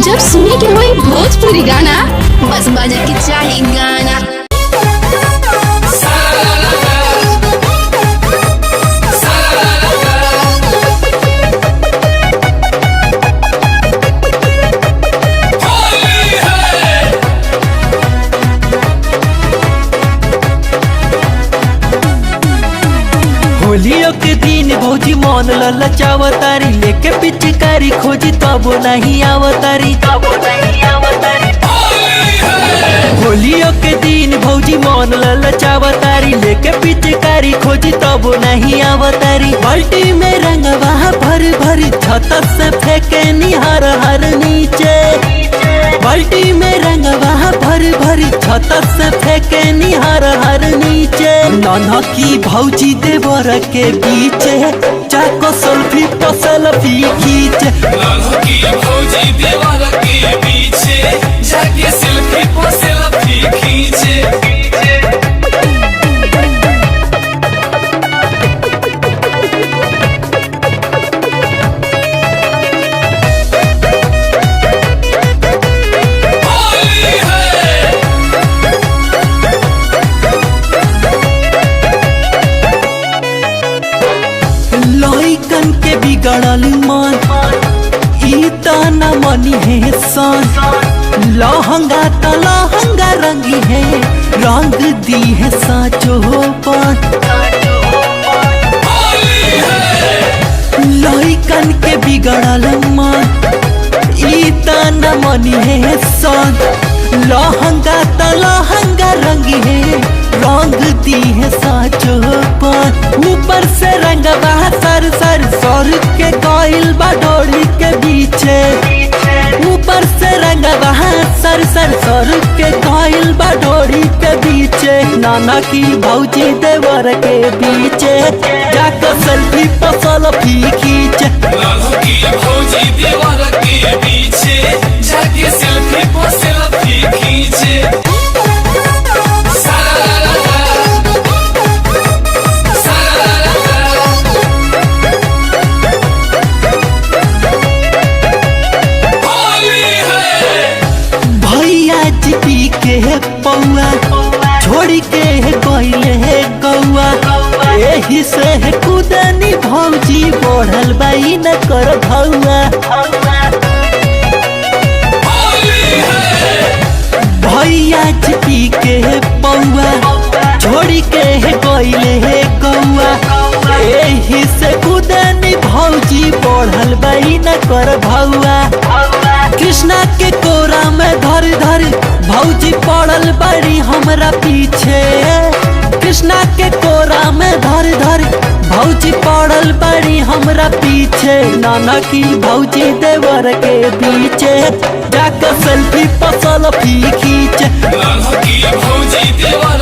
जब सुने के होई भोजपुरी गाना बस बजे के चाही गाना। होलियों के दिन भौजी मन ललचावतारी लेके पिचकारी खोजी तबो नहीं आवतारी। होलियों के दिन भौजी मन ललचावतारी लेके पिचकारी खोजी तबो नहीं आवतारी। बाल्टी में रंगवा भर भर छत से फेंके निहार हर नीचे। बाल्टी में रंगवा भर भर छत से फेंके निहार हर नीचे। नाना की भौजी देवर के बीचे चाको सेल्फी पर सेल्फी खींचे। नाना की भौजी देवर के बीचे जाके सेल्फी पर सेल्फी खींचे। लइकन के बिगड़ल मन ई तना मनी है सन। लहंगा त लहंगा रंगी है रंग दी है साचो पन। लइकन के बिगड़ल मन ई तना मनी है सन। लहंगा त लहंगा रंगी है रंग दी है साचो पन। ऊपर से रंगवा सर सर सर के कोइल बाडोरी के बीचे। ऊपर से रंगवा सर सर सर के कोइल बाडोरी के बीचे। नाना की भौजी देवर के बीचे जाकर सेल्फी पर सेल्फी खींचे। नाना की भौजी देवर के बीचे जाके सेल्फी पर सेल्फी खींचे। पी के पौआ छोड़ी के गइले है गौआ। एही से कुदनी भौजी बढ़ल बाई न कर भौआ। भैया पी के पौआ छोड़ी के गइले है गौआ। एही से कुदनी भौजी बढ़ल बाई न कर भौआ। कृष्णा के कोरा में धर धर भौजी पड़ल बड़ी हमरा पीछे। कृष्णा के कोरा में धर धर भौजी पड़ल बड़ी हमरा पीछे। नाना की भौजी देवर के बीचे जाकर सेल्फी पर सेल्फी खींचे। नाना की भौजी देवर